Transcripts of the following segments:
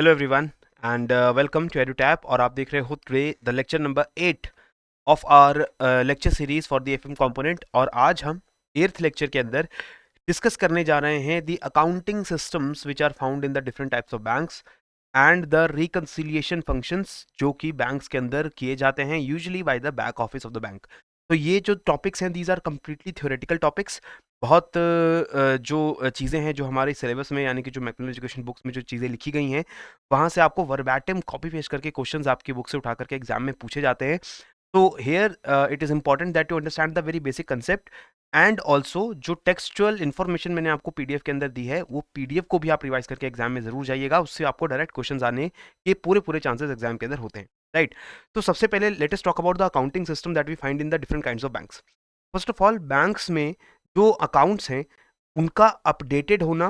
Hello everyone and welcome to Edutap. और आप देख रहे हो today the lecture number 8 of our lecture series for the FM component. और आज हम 8th लेक्चर के अंदर डिस्कस करने जा रहे हैं the accounting systems which are found in the different types of banks and the reconciliation functions जो कि बैंक्स के अंदर किए जाते हैं usually by the back office of the bank. तो ये जो टॉपिक्स हैं these are completely theoretical topics. बहुत जो चीज़ें हैं जो हमारे सिलेबस में यानी कि जो मैक्सिमम एजुकेशन बुक्स में जो चीज़ें लिखी गई हैं वहाँ से आपको वर्बैटिम कॉपी पेस्ट करके क्वेश्चंस आपकी बुक से उठा करके एग्जाम में पूछे जाते हैं। तो here it is important that you understand the very basic concept and also जो टेक्सचुअल इन्फॉर्मेशन मैंने आपको पीडीएफ के अंदर दी है वो पीडीएफ को भी आप रिवाइज करके एग्जाम में जरूर जाइएगा। उससे आपको डायरेक्ट क्वेश्चंस आने के पूरे पूरे चांसेस एग्जाम के अंदर होते हैं, राइट। तो सबसे पहले let us talk about the accounting system that we find in the different kinds of banks. First of all, banks में जो अकाउंट्स हैं उनका अपडेटेड होना,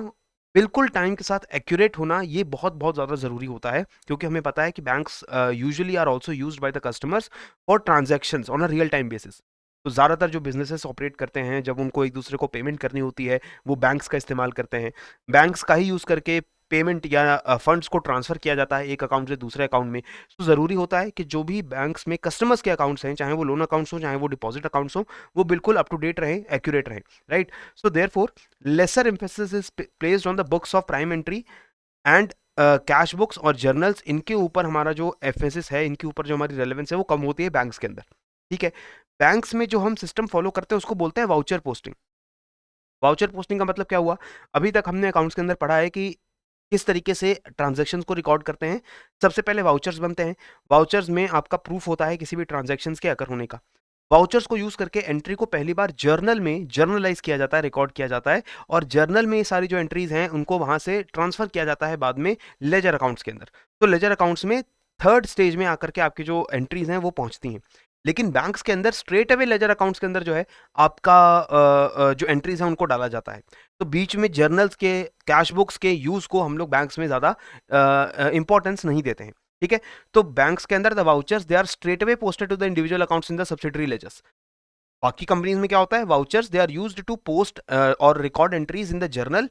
बिल्कुल टाइम के साथ एक्यूरेट होना, ये बहुत बहुत ज़्यादा ज़रूरी होता है क्योंकि हमें पता है कि banks usually are also used by the customers for transactions on a real time basis. तो ज़्यादातर जो बिजनेसेस ऑपरेट करते हैं जब उनको एक दूसरे को पेमेंट करनी होती है वो बैंक्स का इस्तेमाल करते हैं। बैंक्स का ही यूज़ करके पेमेंट या फंड्स को ट्रांसफ़र किया जाता है एक अकाउंट से दूसरे अकाउंट में। तो ज़रूरी होता है कि जो भी बैंक्स में कस्टमर्स के अकाउंट्स हैं, चाहे वो लोन अकाउंट्स हों चाहे वो डिपॉजिट अकाउंट्स हों, वो बिल्कुल अप टू डेट रहें, एक्यूरेट रहें, right. So therefore lesser emphasis is placed on the books of prime entry and cash books और जर्नल्स। इनके ऊपर हमारा जो एफएसएस है, इनके ऊपर जो हमारी रेलेवेंस है वो कम होती है बैंक्स के अंदर, ठीक है। बैंक्स में जो हम सिस्टम फॉलो करते हैं उसको बोलते हैं वाउचर पोस्टिंग। वाउचर पोस्टिंग का मतलब क्या हुआ? अभी तक हमने अकाउंट्स के अंदर पढ़ा है कि किस तरीके से ट्रांजैक्शंस को रिकॉर्ड करते हैं। सबसे पहले वाउचर्स बनते हैं। वाउचर्स में आपका प्रूफ होता है किसी भी ट्रांजैक्शंस के अकर होने का। वाउचर्स को यूज करके एंट्री को पहली बार जर्नल में जर्नलाइज किया जाता है, रिकॉर्ड किया जाता है, और जर्नल में ये सारी जो एंट्रीज हैं उनको वहां से ट्रांसफर किया जाता है बाद में लेजर अकाउंट्स के अंदर। तो लेजर अकाउंट्स में थर्ड स्टेज में आकर के आपकी जो एंट्रीज हैं वो पहुंचती हैं। लेकिन बैंक्स के अंदर स्ट्रेट अवे लेजर अकाउंट्स के अंदर जो है आपका जो एंट्रीज हैं उनको डाला जाता है। तो बीच में जर्नल्स के, कैश बुक्स के यूज को हम लोग बैंक्स में ज्यादा इंपॉर्टेंस नहीं देते हैं, ठीक है। तो बैंक्स के अंदर the vouchers they are straight away posted to the individual accounts in the subsidiary ledgers. बाकी कंपनीज में क्या होता है, vouchers they are used to post और record entries in the journal,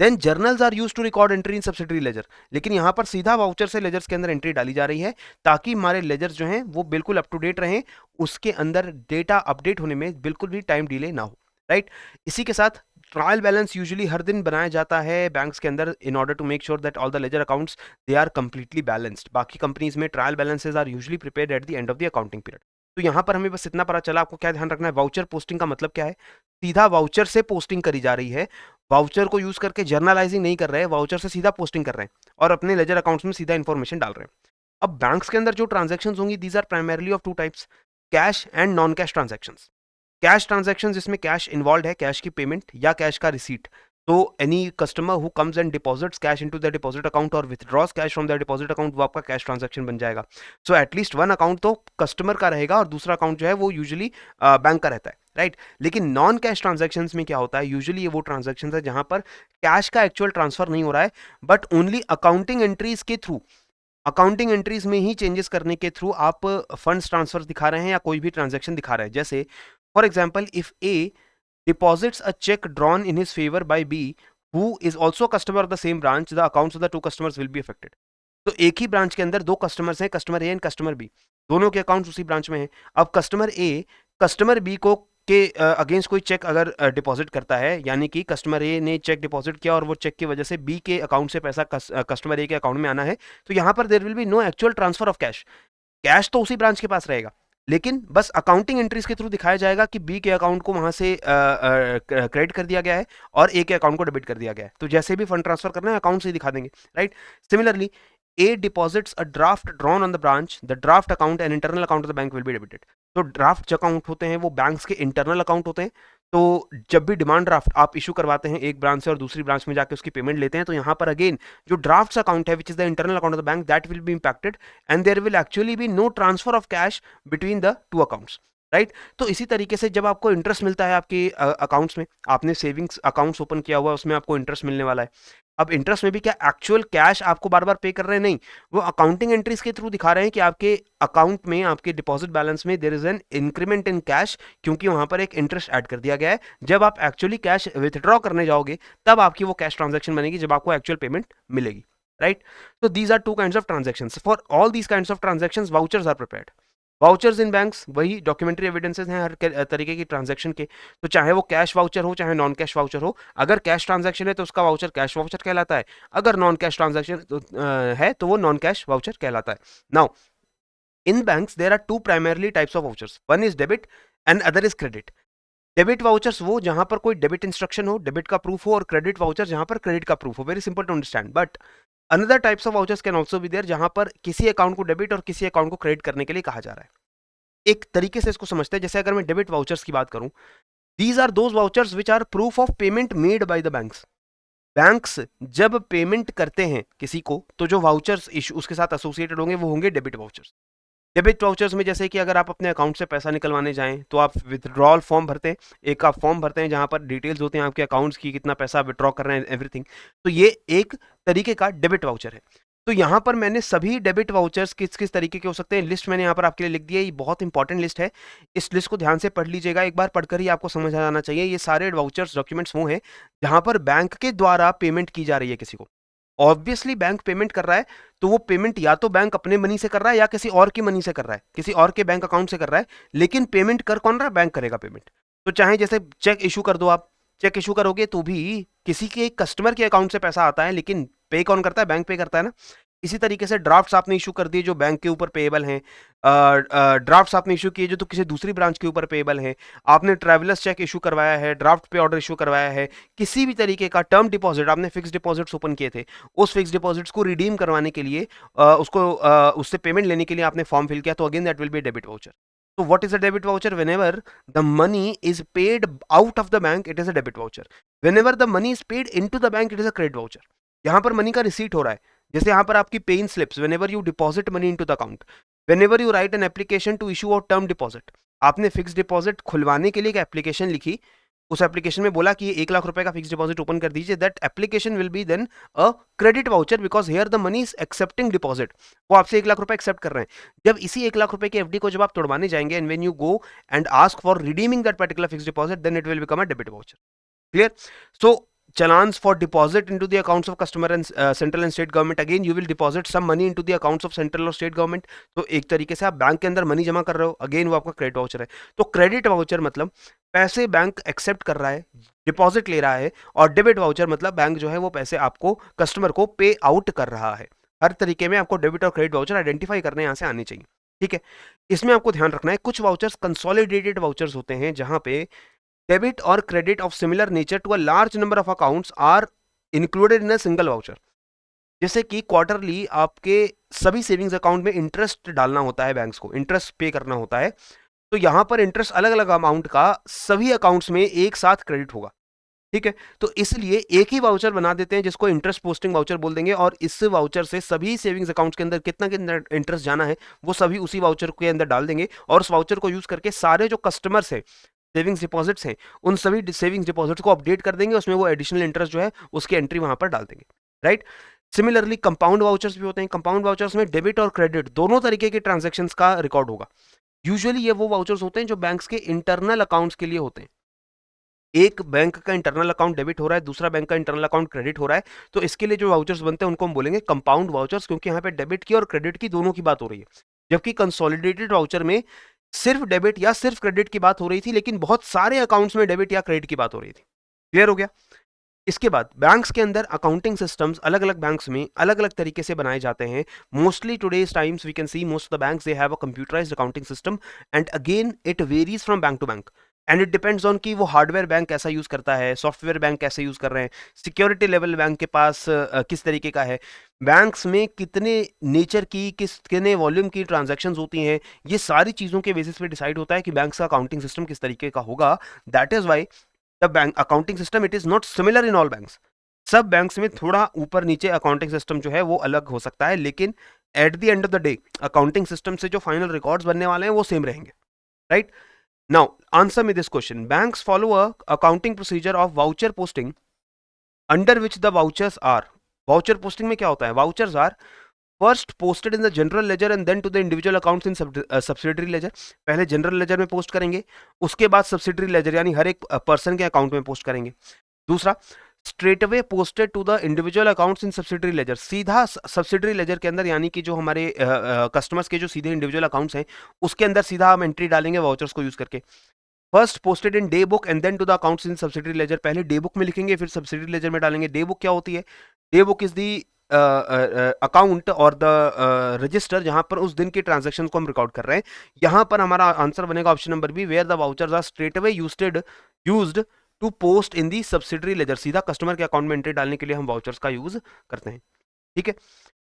then journals are used to record entry in subsidiary ledger. लेकिन यहां पर सीधा वाउचर से लेजर्स के अंदर एंट्री डाली जा रही है ताकि हमारे लेजर्स जो हैं वो बिल्कुल अप टू डेट रहें, उसके अंदर डेटा अपडेट होने में बिल्कुल भी टाइम डिले ना हो, राइट। इसी के साथ ट्रायल बैलेंस यूजुअली हर दिन बनाया जाता है बैंक्स के अंदर in order to make sure that all the ledger accounts they are completely balanced. बाकी कंपनीज में trial balances are usually prepared at the end of the accounting period. तो यहाँ पर हमें बस इतना पता चला, आपको क्या ध्यान रखना है, वाउचर पोस्टिंग का मतलब क्या है। सीधा वाउचर से पोस्टिंग करी जा रही है, वाउचर को यूज करके जर्नलाइजिंग नहीं कर रहे हैं, वाउचर से सीधा पोस्टिंग कर रहे हैं और अपने लेजर अकाउंट्स में सीधा इंफॉर्मेशन डाल रहे हैं। अब बैंक्स के अंदर जो ट्रांजेक्शन होंगी these are primarily of two types, cash and non cash transaction. Cash transaction जिसमें कैश इन्वॉल्व है, कैश की पेमेंट या कैश का रिसीट। तो any customer who comes and deposits cash into the deposit account और withdraws cash from the deposit account, वो आपका cash transaction बन जाएगा। सो एटलीस्ट वन अकाउंट तो कस्टमर का रहेगा और दूसरा अकाउंट जो है वो यूजुअली बैंक का रहता है, राइट। लेकिन नॉन कैश ट्रांजैक्शन में क्या होता है, यूजुअली ये वो ट्रांजैक्शन है जहां पर कैश का एक्चुअल ट्रांसफर नहीं हो रहा है, बट ओनली अकाउंटिंग एंट्रीज के थ्रू, अकाउंटिंग एंट्रीज में ही चेंजेस करने के थ्रू आप फंड्स ट्रांसफर दिखा रहे हैं या कोई भी ट्रांजैक्शन दिखा रहे हैं। जैसे for example, if A deposits a check drawn in his favor by B, who is also a customer of the same branch, the accounts of the two customers will be affected. तो एक ही branch के अंदर दो customers हैं, customer A and customer B, दोनों के accounts उसी branch में हैं। अब कस्टमर ए कस्टमर बी को के अगेंस्ट कोई चेक अगर डिपॉजिट करता है, यानी कि कस्टमर ए ने चेक डिपॉजिट किया और वो चेक की वजह से बी के अकाउंट से पैसा कस्टमर ए के अकाउंट में आना है, तो यहाँ पर there will be no actual transfer of cash. Cash तो उसी ब्रांच के पास रहेगा, लेकिन बस अकाउंटिंग एंट्रीज के थ्रू दिखाया जाएगा कि बी के अकाउंट को वहां से क्रेडिट कर दिया गया है और ए के अकाउंट को डेबिट कर दिया गया है। तो जैसे भी फंड ट्रांसफर करना है अकाउंट से ही दिखा देंगे, right. Similarly, A deposits a draft drawn on the branch, the draft account and internal account of the bank will be debited. तो ड्राफ्ट जो अकाउंट होते हैं वो बैंक्स के इंटरनल अकाउंट होते हैं। तो जब भी डिमांड ड्राफ्ट आप इशू करवाते हैं एक ब्रांच से और दूसरी ब्रांच में जाके उसकी पेमेंट लेते हैं, तो यहाँ पर अगेन जो ड्राफ्ट अकाउंट है which is the internal account of the bank, that will be impacted and there will actually be no transfer of cash between the two accounts, right. तो इसी तरीके से जब आपको इंटरेस्ट मिलता है आपके अकाउंट्स में, आपने सेविंग्स अकाउंट्स ओपन किया हुआ है उसमें आपको इंटरेस्ट मिलने वाला है। अब इंटरेस्ट में भी क्या एक्चुअल कैश आपको बार बार पे कर रहे हैं, नहीं, वो अकाउंटिंग एंट्रीज के थ्रू दिखा रहे हैं कि आपके अकाउंट में, आपके डिपॉजिट बैलेंस में there is an increment in cash, क्योंकि वहां पर एक इंटरेस्ट ऐड कर दिया गया है। जब आप एक्चुअली कैश विथड्रॉ करने जाओगे तब आपकी वो कैश ट्रांजैक्शन बनेगी जब आपको एक्चुअल पेमेंट मिलेगी, right? So these are two kinds of transactions. For all these kinds of transactions, vouchers are prepared. Vouchers in banks वही डॉक्यूमेंट्री एविडेंसेस हैं हर तरीके की ट्रांजैक्शन के, तो चाहे वो कैश वाउचर हो चाहे नॉन कैश वाउचर हो। अगर कैश ट्रांजैक्शन है तो उसका वाउचर कैश वाउचर कहलाता है, अगर नॉन कैश ट्रांजैक्शन है तो वो नॉन कैश वाउचर कहलाता है। Now in banks there are two primarily types of vouchers, one is debit and other is credit. Debit vouchers वो जहां पर कोई डेबिट इंस्ट्रक्शन हो, डेबिट का प्रूफ हो, और क्रेडिट वाउचर जहां पर क्रेडिट का प्रूफ हो। Very simple to understand. But another types of vouchers can also be there जहां पर किसी अकाउंट को डेबिट और किसी अकाउंट को क्रेडिट करने के लिए कहा जा रहा है। एक तरीके से इसको समझते हैं, जैसे अगर मैं डेबिट वाउचर्स की बात करूं, these are those vouchers which are proof of payment made by the banks. Banks जब पेमेंट करते हैं किसी को तो जो वाउचर्स इशू उसके साथ एसोसिएटेड होंगे वो होंगे डेबिट वाउचर्स। डेबिट वाउचर्स में जैसे कि अगर आप अपने अकाउंट से पैसा निकलवाने जाएं तो आप विथड्रॉल फॉर्म भरते हैं, एक आप फॉर्म भरते हैं जहां पर डिटेल्स होते हैं आपके अकाउंट्स की, कितना पैसा विड्रॉ कर रहे हैं, एवरीथिंग। तो ये एक तरीके का डेबिट वाउचर है। तो यहाँ पर मैंने सभी डेबिट वाउचर्स किस किस तरीके के हो सकते हैं लिस्ट मैंने यहाँ पर आपके लिए लिख दी है। ये बहुत इंपॉर्टेंट लिस्ट है, इस लिस्ट को ध्यान से पढ़ लीजिएगा, एक बार पढ़कर ही आपको समझ आ जाना चाहिए। ये सारे वाउचर्स डॉक्यूमेंट्स वो हैं जहां पर बैंक के द्वारा पेमेंट की जा रही है किसी को। ऑब्वियसली बैंक पेमेंट कर रहा है तो वो पेमेंट या तो बैंक अपने मनी से कर रहा है या किसी और की मनी से कर रहा है, किसी और के बैंक अकाउंट से कर रहा है, लेकिन पेमेंट कर कौन रहा है? बैंक करेगा पेमेंट। तो चाहे जैसे चेक इशू कर दो, आप चेक इशू करोगे तो भी किसी के कस्टमर के अकाउंट से पैसा आता है, लेकिन पे कौन करता है? बैंक पे करता है ना। इसी तरीके से ड्राफ्ट्स आपने इशू कर दिए जो बैंक के ऊपर पेएबल हैं, ड्राफ्ट्स आपने इशू किए जो तो किसी दूसरी ब्रांच के ऊपर पेएबल हैं, आपने ट्रैवलर्स चेक इशू करवाया है, ड्राफ्ट पे ऑर्डर इशू करवाया है, किसी भी तरीके का टर्म डिपॉजिट आपने फिक्स डिपॉजिट्स ओपन किए थे, उस फिक्स डिपॉजिट्स को रिडीम करवाने के लिए उससे पेमेंट लेने के लिए आपने फॉर्म फिल किया, तो again that will B debit voucher. So what is a debit voucher? Whenever the money is paid out of the bank, it is a debit voucher. Whenever the money is paid into the bank, it is a credit voucher. यहाँ पर money का receipt हो रहा है, जैसे यहाँ पर आपकी पे इन slips, whenever you deposit money into the account, whenever you write an application to issue a term deposit, आपने फिक्स डिपॉजिट खुलवाने के लिए एक एप्लीकेशन लिखी, उस एप्लीकेशन में बोला कि ये 1 लाख रुपए का फिक्स डिपॉजिट ओपन कर दीजिए, that application will be then a credit voucher because here the money is accepting deposit. वो आपसे 1 लाख रुपए एक्सेप्ट कर रहे हैं। जब इसी 1 लाख रुपए की एफडी को जब आप तोड़वाने जाएंगे and when you go and ask for redeeming that particular fix deposit, then it will become a debit voucher. Clear? So challans for deposit into the accounts of customer and central and state government, again you will deposit some money into the accounts of central or state government। तो एक तरीके से आप bank के अंदर money जमा कर रहे हो, अगेन वो आपका क्रेडिट वाउचर है। तो क्रेडिट वाउचर मतलब पैसे बैंक एक्सेप्ट कर रहा है, डिपॉजिट ले रहा है, और डेबिट वाउचर मतलब बैंक जो है वो पैसे आपको कस्टमर को पे आउट कर रहा है। हर तरीके में आपको डेबिट और क्रेडिट वाउचर आइडेंटिफाई करने यहाँ से आने चाहिए, ठीक है। इसमें आपको ध्यान रखना है कुछ वाउचर्स कंसोलिडेटेड वाउचर्स होते हैं जहां पे डेबिट और credit of similar nature to a large number of accounts are included in a single voucher. जैसे कि क्वार्टरली आपके सभी सेविंग्स अकाउंट में इंटरेस्ट डालना होता है, बैंक्स को इंटरेस्ट पे करना होता है, तो यहां पर इंटरेस्ट अलग अलग अमाउंट का सभी अकाउंट्स में एक साथ क्रेडिट होगा, ठीक है। तो इसलिए एक ही वाउचर बना देते हैं जिसको इंटरेस्ट पोस्टिंग वाउचर बोल देंगे, और इस वाउचर से सभी सेविंग्स अकाउंट्स के अंदर कितना इंटरेस्ट जाना है वो सभी उसी वाउचर के अंदर डाल देंगे, और उस वाउचर को यूज करके सारे जो कस्टमर्स हैं, सेविंग्स डिपॉजिट्स हैं, उन सभी सेविंग्स डिपॉजिट्स को अपडेट कर देंगे, उसमें वो एडिशनल इंटरेस्ट जो है उसकी एंट्री वहां पर डाल देंगे, राइट। सिमिलरली कंपाउंड वाउचर्स भी होते हैं। कंपाउंड वाउचर्स में डेबिट और क्रेडिट दोनों तरीके के ट्रांजैक्शंस का रिकॉर्ड होगा। यूजुअली ये वो वाउचर्स होते हैं जो बैंक्स के इंटरनल अकाउंट्स के लिए होते हैं। एक बैंक का इंटरनल अकाउंट डेबिट हो रहा है, दूसरा बैंक का इंटरनल अकाउंट क्रेडिट हो रहा है, तो इसके लिए जो वाउचर्स बनते हैं उनको हम बोलेंगे कंपाउंड वाउचर्स, क्योंकि यहाँ पे डेबिट की और क्रेडिट की दोनों की बात हो रही है। जबकि कंसोलिडेटेड वाउचर में सिर्फ डेबिट या सिर्फ क्रेडिट की बात हो रही थी, लेकिन बहुत सारे अकाउंट्स में डेबिट या क्रेडिट की बात हो रही थी। क्लियर हो गया? इसके बाद बैंक्स के अंदर अकाउंटिंग सिस्टम्स अलग अलग बैंक्स में अलग अलग तरीके से बनाए जाते हैं। Mostly today's times we can see most of the banks they have a computerized accounting system, and again it varies from bank to bank, and it depends on कि वो हार्डवेयर बैंक कैसा यूज करता है, software bank कैसे use कर रहे हैं, security level bank के पास किस तरीके का है, बैंक्स में कितने नेचर की कितने वॉल्यूम की ट्रांजैक्शंस होती हैं, ये सारी चीजों के बेसिस पे डिसाइड होता है कि बैंक्स का अकाउंटिंग सिस्टम किस तरीके का होगा। That is why the bank accounting system it is not similar in all banks. सब बैंक्स में थोड़ा ऊपर नीचे अकाउंटिंग सिस्टम जो है वो अलग हो सकता है, लेकिन eight the end of the day accounting system से जो फाइनल रिकॉर्ड्स बनने वाले हैं वो सेम रहेंगे, right. Now answer me this question. Banks follow a accounting procedure of voucher posting under which the vouchers are. Voucher posting में क्या होता है? Vouchers are first posted in the general ledger and then to the individual accounts in subsidiary ledger. पहले general ledger में post करेंगे, उसके बाद subsidiary laser यानी हर एक पर्सन के अकाउंट में पोस्ट करेंगे। दूसरा, straight away posted to the individual accounts in subsidiary ledger, सीधा सब्सिडरी लेजर के अंदर, यानी कि जो हमारे कस्टमर्स के जो सीधे इंडिविजुअल अकाउंट्स हैं उसके अंदर सीधा हम एंट्री डालेंगे वाउचर्स को यूज करके। First posted in day book and then to the accounts in subsidiary ledger, पहले डे बुक में लिखेंगे फिर सब्सिडरी लेजर में डालेंगे। डे बुक क्या होती है? Day book is the account और द रजिस्टर जहां पर उस दिन के ट्रांजेक्शन को हम रिकॉर्ड कर रहे हैं। यहां पर हमारा आंसर बनेगा option number B, where the vouchers are straight away used to post in the subsidiary ledger, सीधा कस्टमर के अकाउंट में एंट्री डालने के लिए हम वाउचर्स का यूज करते हैं। ठीक है,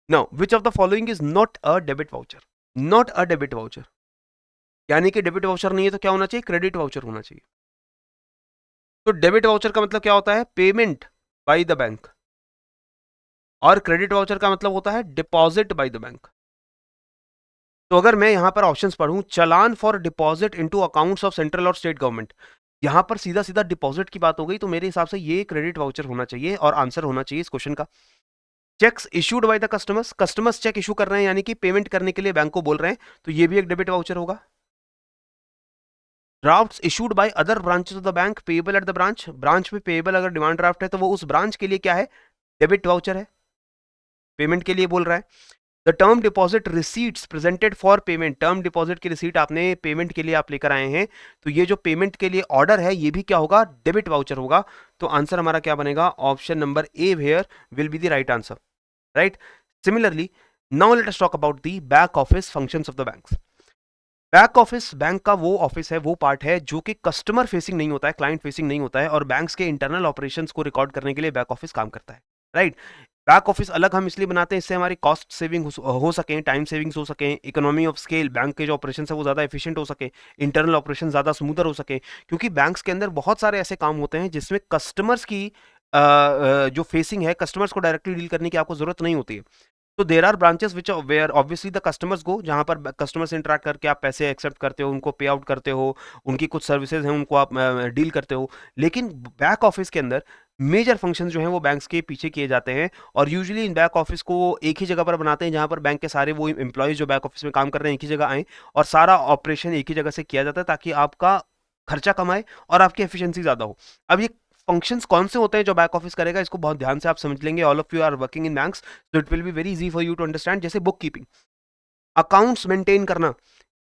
now which of the following is not a debit voucher? Not a debit voucher यानी कि डेबिट वाउचर नहीं है तो क्या होना चाहिए? क्रेडिट वाउचर होना चाहिए। तो डेबिट वाउचर का मतलब क्या होता है? पेमेंट बाय द बैंक, और क्रेडिट वाउचर का मतलब होता है डिपॉजिट बाय द बैंक। तो अगर मैं यहां पर ऑप्शंस पढ़ूं, challan for deposit into accounts of central और स्टेट गवर्नमेंट, यहां पर सीधा सीधा डिपॉजिट की बात हो गई, तो मेरे हिसाब से ये क्रेडिट वाउचर होना चाहिए और आंसर होना चाहिए इस क्वेश्चन का। Cheques issued by the customers, customers cheque issue कर रहे हैं यानी कि पेमेंट करने के लिए बैंक को बोल रहे हैं, तो ये भी एक डेबिट वाउचर होगा। Drafts issued by other branches of the bank payable eight the branch, branch में पेएबल अगर डिमांड ड्राफ्ट है तो वो उस ब्रांच के लिए क्या है? डेबिट वाउचर है, पेमेंट के लिए बोल रहा है। The term deposit receipts presented for payment, term deposit की रिसीट आपने पेमेंट के लिए आप लेकर आए हैं, तो ये जो पेमेंट के लिए ऑर्डर है ये भी क्या होगा? डेबिट वाउचर होगा। तो आंसर हमारा क्या बनेगा? Option number A here will be the right answer, right. Similarly now let us talk about the back office functions of the banks. Back office bank का वो ऑफिस है, वो पार्ट है जो कि कस्टमर फेसिंग नहीं होता है, क्लाइंट फेसिंग नहीं होता है, और बैंक्स के इंटरनल ऑपरेशंस को रिकॉर्ड करने के लिए बैक ऑफिस काम करता है, राइट। बैक ऑफिस अलग हम इसलिए बनाते हैं, इससे हमारी कॉस्ट सेविंग हो सके, टाइम सेविंग्स हो सके, इकोनॉमी ऑफ स्केल, बैंक के जो ऑपरेशन है वो ज़्यादा एफिशिएंट हो सके, इंटरनल ऑपरेशन ज़्यादा स्मूदर हो सके, क्योंकि बैंक्स के अंदर बहुत सारे ऐसे काम होते हैं जिसमें कस्टमर्स की जो फेसिंग है, कस्टमर्स को डायरेक्टली डील करने की आपको जरूरत नहीं होती है। तो there are branches which where obviously the customers go, जहां पर कस्टमर से इंटरेक्ट करके आप पैसे एक्सेप्ट करते हो, उनको पे आउट करते हो, उनकी कुछ सर्विसेज हैं उनको आप डील करते हो। लेकिन बैक ऑफिस के अंदर मेजर फंक्शन जो हैं वो बैंक्स के पीछे किए जाते हैं, और यूजुअली इन बैक ऑफिस को एक ही जगह पर बनाते हैं जहां पर बैंक के सारे वो एम्प्लॉयज जो बैक ऑफिस में काम कर रहे हैं एक ही जगह आए, और सारा ऑपरेशन एक ही जगह से किया जाता है ताकि आपका खर्चा कम आए और आपकी एफिशिएंसी ज्यादा हो। अब ये फंक्शंस कौन से होते हैं जो बैक ऑफिस करेगा, इसको बहुत ध्यान से आप समझ लेंगे। All of you are working in banks, so it will be very easy for you to understand। जैसे बुक कीपिंग, अकाउंट्स मेंटेन करना,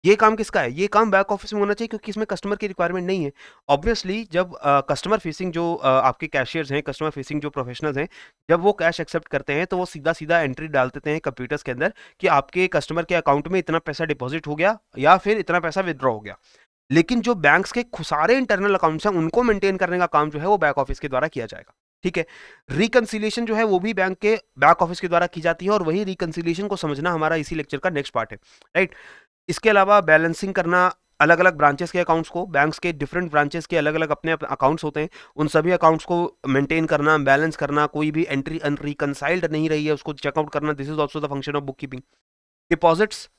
ये काम किसका है? ये काम बैक ऑफिस में होना चाहिए, क्योंकि इसमें कस्टमर की रिक्वायरमेंट नहीं है। ऑब्वियसली जब कस्टमर फेसिंग जो आपके कैशियर्स हैं, कस्टमर फेसिंग जो प्रोफेशनल्स हैं, जब वो कैश एक्सेप्ट करते हैं तो वो सीधा सीधा एंट्री डाल देते हैं कंप्यूटर्स के अंदर कि आपके कस्टमर के अकाउंट में इतना पैसा डिपॉजिट हो गया या फिर इतना पैसा विदड्रॉ हो गया। लेकिन जो बैंक्स के सारे इंटरनल अकाउंट्स हैं उनको मेंटेन करने का काम जो है वो बैक ऑफिस के द्वारा किया जाएगा। ठीक है, रिकंसिलिएशन जो है वो भी बैंक के बैक ऑफिस के द्वारा की जाती है, और वही रिकंसिलिएशन को समझना हमारा इसी लेक्चर का नेक्स्ट पार्ट है, राइट। इसके अलावा बैलेंसिंग करना अलग अलग ब्रांचेस के अकाउंट्स को, बैंक्स के डिफरेंट ब्रांचेस के अलग अलग अपने अकाउंट्स होते हैं, उन सभी अकाउंट्स को मेंटेन करना, बैलेंस करना, कोई भी एंट्री अनरिकंसाइल्ड नहीं रही है उसको चेकआउट करना, this is also the function of book keeping. Deposits,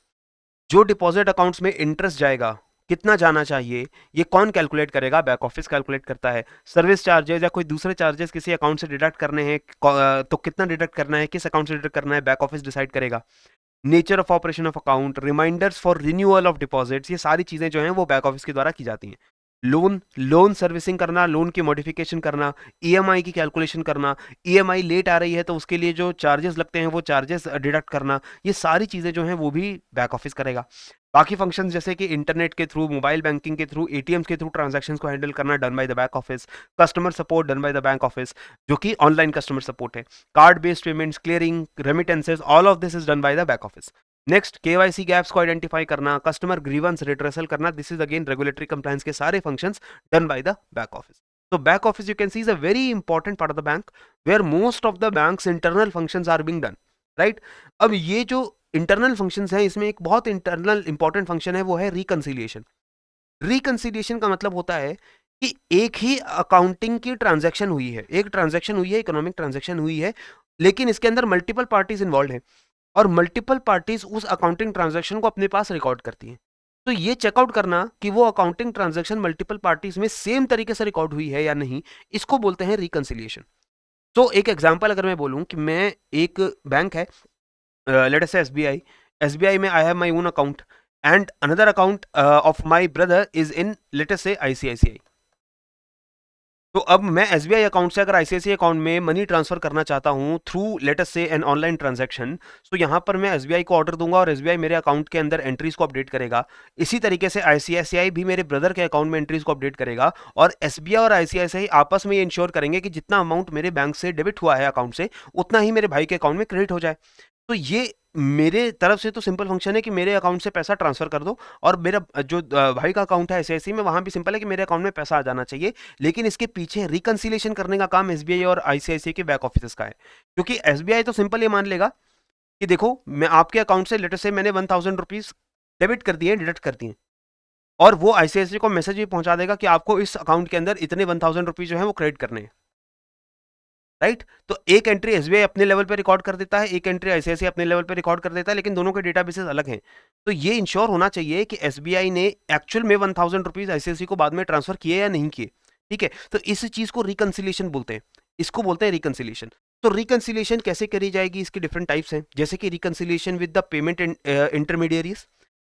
जो डिपॉजिट अकाउंट्स में इंटरेस्ट जाएगा कितना जाना चाहिए, ये कौन कैलकुलेट करेगा? बैक ऑफिस कैलकुलेट करता है। सर्विस चार्जेस या कोई दूसरे चार्जेस किसी अकाउंट से डिडक्ट करने हैं तो कितना डिडक्ट करना है, किस अकाउंट से डिडक्ट करना है, बैक ऑफिस डिसाइड करेगा। Nature of operation of account, reminders for renewal of deposits, ये सारी चीजें जो हैं वो बैक ऑफिस के द्वारा की जाती हैं। लोन सर्विसिंग करना, लोन की मॉडिफिकेशन करना, ईएमआई की कैलकुलेशन करना, ईएमआई लेट आ रही है तो उसके लिए जो चार्जेस लगते हैं वो चार्जेस डिडक्ट करना, ये सारी चीजें जो हैं वो भी बैक ऑफिस करेगा। बाकी फंक्शंस जैसे कि इंटरनेट के थ्रू, मोबाइल बैंकिंग के थ्रू, एटीएम्स के थ्रू ट्रांजैक्शंस को हैंडल करना, done by the back office. Customer support done by the bank office, जो कि ऑनलाइन कस्टमर सपोर्ट है। Card based payments, clearing, remittances, all of this is done by the back office. Next, KYC gaps को identify करना, customer grievance redressal करना, this is again regulatory compliance के सारे functions done by the back office. So back office you can see is a very important part of the bank where most of the bank's internal functions are being done, right? अब ये जो internal functions हैं इसमें एक बहुत internal important function है, वो है रिकंसिलिएशन। रिकंसिलिएशन का मतलब होता है कि एक ही अकाउंटिंग की ट्रांजैक्शन हुई है, एक ट्रांजैक्शन हुई है, इकोनॉमिक ट्रांजैक्शन हुई है, लेकिन इसके अंदर मल्टीपल पार्टीज इन्वॉल्व हैं, और मल्टीपल पार्टीज उस अकाउंटिंग ट्रांजैक्शन को अपने पास रिकॉर्ड करती हैं। तो ये चेकआउट करना कि वो अकाउंटिंग ट्रांजैक्शन मल्टीपल पार्टीज में सेम तरीके से रिकॉर्ड हुई है या नहीं, इसको बोलते हैं रिकंसिलिएशन। तो एक एग्जांपल अगर मैं बोलूं कि मैं एक बैंक है, लेट अस से एसबीआई, एसबीआई में I have my own account and another account of my brother is in let us से आईसीआईसीआई। तो अब मैं एसबीआई अकाउंट से अगर आईसीआईसीआई अकाउंट में मनी ट्रांसफर करना चाहता हूं थ्रू लेट अस से एन ऑनलाइन ट्रांजैक्शन, तो यहां पर मैं एसबीआई को ऑर्डर दूंगा और एसबीआई मेरे अकाउंट के अंदर एंट्रीज को अपडेट करेगा। इसी तरीके से आईसीआईसीआई भी मेरे ब्रदर के अकाउंट में एंट्रीज को अपडेट करेगा और एसबीआई और आईसीआईसीआई आपस में ये इंश्योर करेंगे कि जितना अमाउंट मेरे बैंक से डेबिट हुआ है अकाउंट से, उतना ही मेरे भाई के अकाउंट में क्रेडिट हो जाए। तो ये मेरे तरफ से तो सिंपल फंक्शन है कि मेरे अकाउंट से पैसा ट्रांसफर कर दो, और मेरा जो भाई का अकाउंट है आईसीआईसीआई में, वहां भी सिंपल है कि मेरे अकाउंट में पैसा आ जाना चाहिए। लेकिन इसके पीछे रिकंसिलेशन करने का काम एसबीआई और आईसीआईसीआई के बैक ऑफिस का है, क्योंकि एसबीआई तो सिंपल ये मान लेगा कि देखो मैं आपके अकाउंट से लेटर से मैंने 1000 रुपीज डेबिट कर दिए, डिडक्ट कर दिए, और वो आईसीआईसीआई को मैसेज भी पहुंचा देगा कि आपको इस अकाउंट के अंदर इतने 1000 रुपीज जो है वो क्रेडिट करने हैं। राइट, तो एक एंट्री एसबीआई अपने लेवल पे रिकॉर्ड कर देता है, एक एंट्री आईसीआईसीआई अपने लेवल पे रिकॉर्ड कर देता है, लेकिन दोनों के डेटाबेसेस अलग हैं। तो ये इंश्योर होना चाहिए कि एसबीआई ने एक्चुअल में 1000 रुपीज आईसीआईसीआई को बाद में ट्रांसफर किए या नहीं किए। ठीक है, तो इस चीज को रिकंसिलेशन बोलते हैं, इसको बोलते हैं रिकंसिलेशन। तो रिकंसिलेशन कैसे करी जाएगी, इसके डिफरेंट टाइप्स हैं, जैसे कि reconciliation with the payment intermediaries,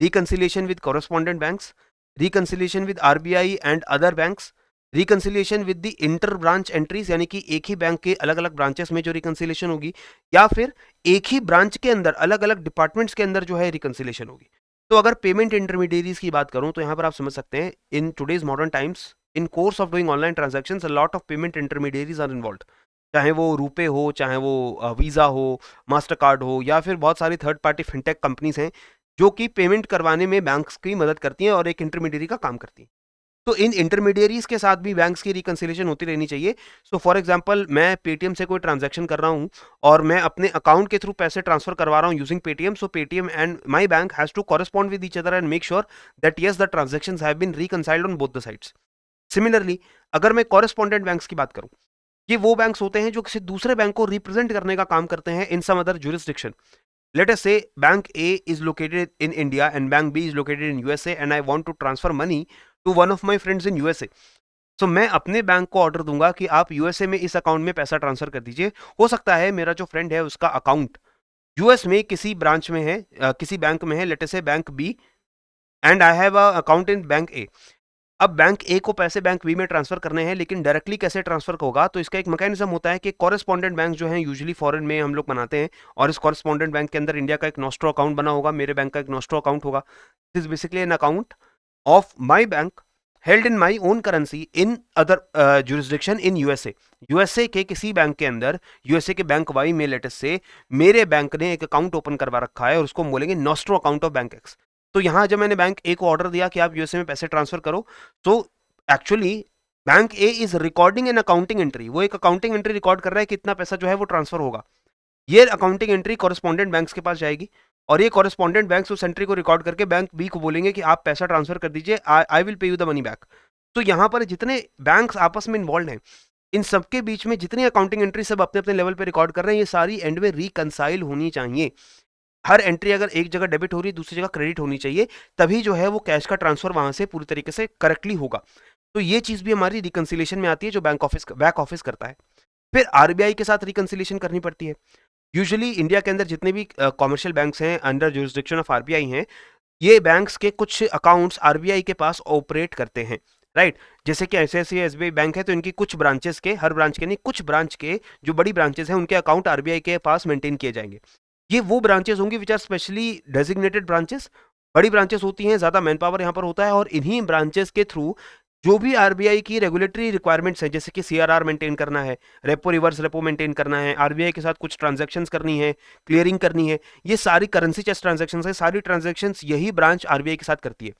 reconciliation with correspondent banks, reconciliation with RBI and other banks, reconciliation with the inter branch entries, यानी कि एक ही बैंक के अलग अलग ब्रांचेस में जो रिकंसिलिएशन होगी, या फिर एक ही ब्रांच के अंदर अलग अलग डिपार्टमेंट्स के अंदर जो है रिकंसिलिएशन होगी। तो अगर पेमेंट इंटरमीडियरीज की बात करूं तो यहां पर आप समझ सकते हैं, in today's modern times in course of doing online transactions a lot of payment intermediaries are involve, चाहे वो रुपे हो, चाहे वो वीजा हो, मास्टर कार्ड हो, या फिर बहुत सारी थर्ड पार्टी फिनटेक कंपनीज हैं जो कि पेमेंट करवाने में बैंक्स की मदद करती हैं और एक इंटरमीडियरी का काम करती हैं। तो इन इंटरमीडियरीज के साथ भी बैंक्स की रिकंसिलिएशन होती रहनी चाहिए। सो फॉर एग्जांपल मैं पेटीएम से कोई ट्रांजैक्शन कर रहा हूं और मैं अपने अकाउंट के थ्रू पैसे ट्रांसफर करवा रहा हूं using Paytm, so Paytm and my bank has to correspond with each other and make sure that yes the transactions have been reconciled on both the sides. Similarly अगर मैं correspondent banks की बात करूं, ये वो बैंक्स होते हैं जो किसी दूसरे बैंक को रिप्रेजेंट करने का काम करते हैं in some other jurisdiction. Let us say bank A is located in India and bank B is located in USA and I want to transfer money to one of my friends in USA. So मैं अपने bank को order दूंगा कि आप USA में इस account में पैसा ट्रांसफर कर दीजिए। हो सकता है मेरा जो फ्रेंड है उसका अकाउंट यूएस में किसी ब्रांच में है, किसी बैंक में है, let us say bank B, and I have a account in bank A. अब बैंक ए को पैसे बैंक बी में ट्रांसफर करने हैं, लेकिन डायरेक्टली कैसे ट्रांसफर होगा, तो इसका एक मैकेनिज्म होता है कि कॉरेस्पॉन्डेंट बैंक जो है यूजुअली फॉरेन में हम लोग बनाते हैं, और इस कॉरेस्पॉन्डेंट बैंक के अंदर इंडिया का एक नोस्ट्रो अकाउंट बना होगा, मेरे बैंक का एक नोस्ट्रो अकाउंट होगा। This is basically an account of my bank held in my own currency in other jurisdiction in USA. USA के किसी बैंक के अंदर, यूएसए के बैंक वाई में लेटेस्ट से मेरे बैंक ने एक अकाउंट ओपन करवा रखा है और उसको बोलेंगे nostro account of bank x. तो यहां जब मैंने बैंक ए को ऑर्डर दिया कि आप यूएसए में पैसे ट्रांसफर करो, तो actually bank A is recording an accounting entry, वो एक अकाउंटिंग एंट्री रिकॉर्ड कर रहा है कि इतना पैसा जो है वो ट्रांसफर होगा। ये अकाउंटिंग एंट्री कॉरेस्पॉन्डेंट बैंक्स के पास जाएगी, और ये कॉरेस्पॉन्डेंट बैंक्स उस एंट्री को रिकॉर्ड करके बैंक बी को बोलेंगे कि आप पैसा ट्रांसफर कर दीजिए, I will pay you the money back. तो यहाँ पर जितने बैंक्स आपस में इन्वॉल्व हैं, इन सबके बीच में जितनी अकाउंटिंग एंट्री सब अपने अपने लेवल पे रिकॉर्ड कर रहे हैं, ये सारी एंड में रिकंसाइल होनी चाहिए। हर एंट्री अगर एक जगह डेबिट हो रही है, दूसरी जगह क्रेडिट होनी चाहिए, तभी जो है वो कैश का ट्रांसफर वहां से पूरी तरीके से करेक्टली होगा। तो ये चीज भी हमारी रिकंसिलिएशन में आती है जो बैक ऑफिस करता है। फिर आरबीआई के साथ रिकंसिलिएशन करनी पड़ती है। यूजुअली इंडिया के अंदर जितने भी कॉमर्शियल बैंक्स हैं अंडर जुरिस्डिक्शन ऑफ आरबीआई हैं, ये बैंक्स के कुछ अकाउंट्स आरबीआई के पास ऑपरेट करते हैं। राइट, जैसे कि आईसीआईसीआई एसबीआई बैंक है, तो इनकी कुछ ब्रांचेस के, हर ब्रांच के नहीं, कुछ ब्रांच के जो बड़ी ब्रांचेस हैं उनके अकाउंट आरबीआई के पास मेंटेन किए जाएंगे। ये वो ब्रांचेस होंगी which are specially designated branches, बड़ी ब्रांचेस होती हैं, ज्यादा मैन पावर यहाँ पर होता है, और इन्हीं ब्रांचेस के थ्रू जो भी आरबीआई की रेगुलेटरी रिक्वायरमेंट्स हैं, जैसे कि सीआरआर मेंटेन करना है, रेपो रिवर्स रेपो मेंटेन करना है, आरबीआई के साथ कुछ ट्रांजैक्शंस करनी है, क्लियरिंग करनी है, ये सारी करेंसी चेस्ट ट्रांजैक्शंस है, सारी ट्रांजैक्शंस यही ब्रांच आरबीआई के साथ करती है।